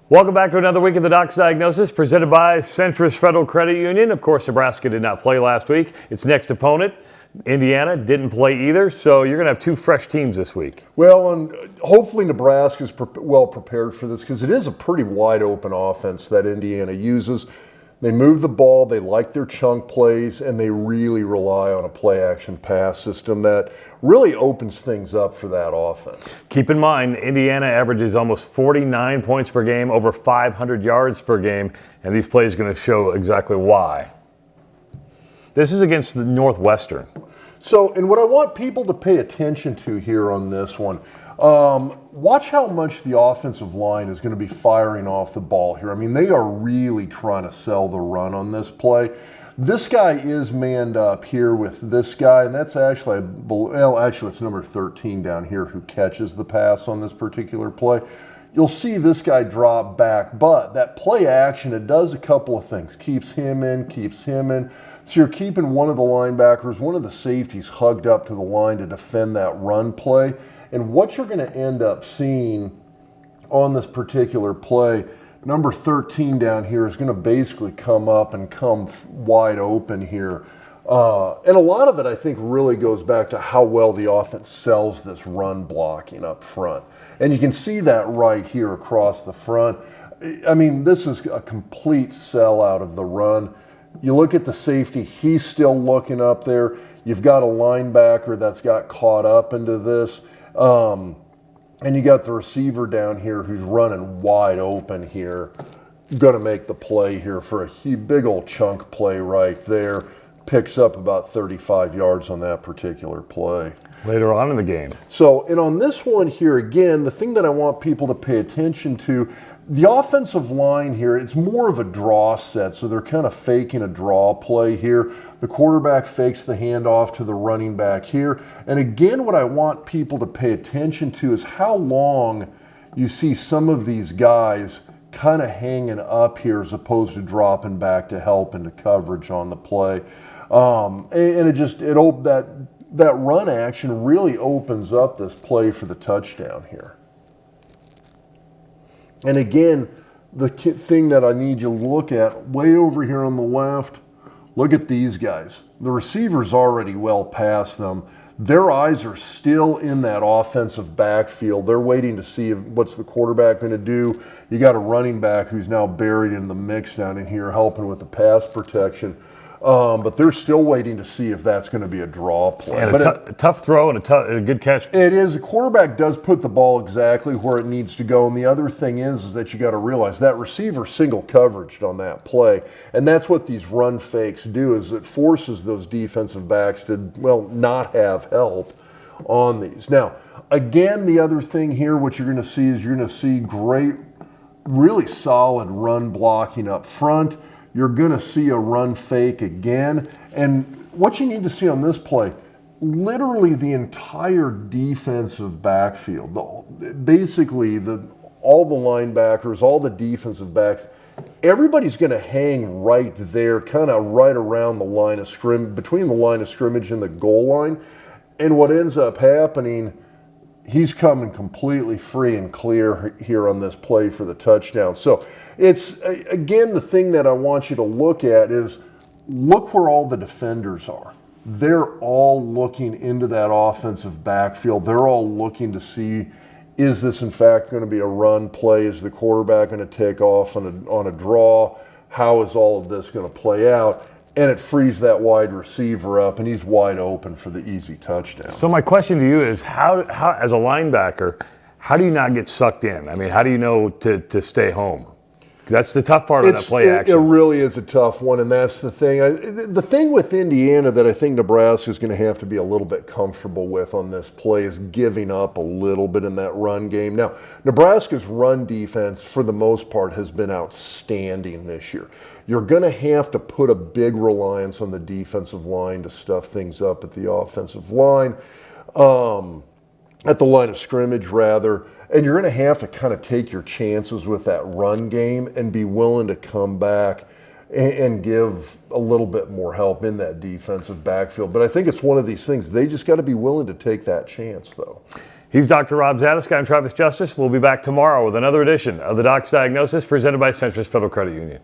Welcome back to another week of the Doc's Diagnosis, presented by Centrist Federal Credit Union. Of course, Nebraska did not play last week. Its next opponent, Indiana, didn't play either, so you're going to have two fresh teams this week. Well, and hopefully Nebraska's well prepared for this, because it is a pretty wide open offense that Indiana uses. They move the ball, they like their chunk plays, and they really rely on a play-action pass system that really opens things up for that offense. Keep in mind, Indiana averages almost 49 points per game, over 500 yards per game, and these plays are going to show exactly why. This is against the Northwestern. So, and what I want people to pay attention to here on this one, watch how much the offensive line is going to be firing off the ball here. I mean, they are really trying to sell the run on this play. This guy is manned up here with this guy, and that's actually, it's number 13 down here who catches the pass on this particular play. You'll see this guy drop back, but that play action, it does a couple of things. Keeps him in. So you're keeping one of the linebackers, one of the safeties hugged up to the line to defend that run play. And what you're going to end up seeing on this particular play, number 13 down here is going to basically come up and come wide open here. And a lot of it, I think, really goes back to how well the offense sells this run blocking up front. And you can see that right here across the front. I mean, this is a complete sellout of the run. You look at the safety, he's still looking up there. You've got a linebacker that's got caught up into this. And you got the receiver down here who's running wide open here. Going to make the play here for a big old chunk play right there. Picks up about 35 yards on that particular play. Later on in the game. So, and on this one here, again, the thing that I want people to pay attention to, the offensive line here, it's more of a draw set, so they're kind of faking a draw play here. The quarterback fakes the handoff to the running back here. And again, what I want people to pay attention to is how long you see some of these guys kind of hanging up here as opposed to dropping back to help into coverage on the play. That run action really opens up this play for the touchdown here. And again, the thing that I need you to look at, way over here on the left, look at these guys. The receiver's already well past them. Their eyes are still in that offensive backfield. They're waiting to see what's the quarterback going to do. You got a running back who's now buried in the mix down in here helping with the pass protection. But they're still waiting to see if that's going to be a draw play. And a tough throw and a good catch. It is. The quarterback does put the ball exactly where it needs to go. And the other thing is that you got to realize that receiver single coveraged on that play. And that's what these run fakes do, is it forces those defensive backs to, well, not have help on these. Now, again, the other thing here, what you're going to see is you're going to see great, really solid run blocking up front. You're going to see a run fake again. And what you need to see on this play, literally the entire defensive backfield, basically all the linebackers, all the defensive backs, everybody's going to hang right there, kind of right around the line of scrimmage, between the line of scrimmage and the goal line. And what ends up happening, he's coming completely free and clear here on this play for the touchdown. So it's, again, the thing that I want you to look at is look where all the defenders are. They're all looking into that offensive backfield. They're all looking to see, is this in fact going to be a run play? Is the quarterback going to take off on a draw? How is all of this going to play out? And it frees that wide receiver up, and he's wide open for the easy touchdown. So my question to you is, how as a linebacker, how do you not get sucked in? I mean, how do you know to stay home? That's the tough part of that play action. It really is a tough one, and that's the thing. The thing with Indiana that I think Nebraska is going to have to be a little bit comfortable with on this play is giving up a little bit in that run game. Now, Nebraska's run defense, for the most part, has been outstanding this year. You're going to have to put a big reliance on the defensive line to stuff things up at the offensive line, at the line of scrimmage, rather. And you're going to have to kind of take your chances with that run game and be willing to come back and give a little bit more help in that defensive backfield. But I think it's one of these things. They just got to be willing to take that chance, though. He's Dr. Rob Zadisk. I'm Travis Justice. We'll be back tomorrow with another edition of the Doc's Diagnosis presented by Centris Federal Credit Union.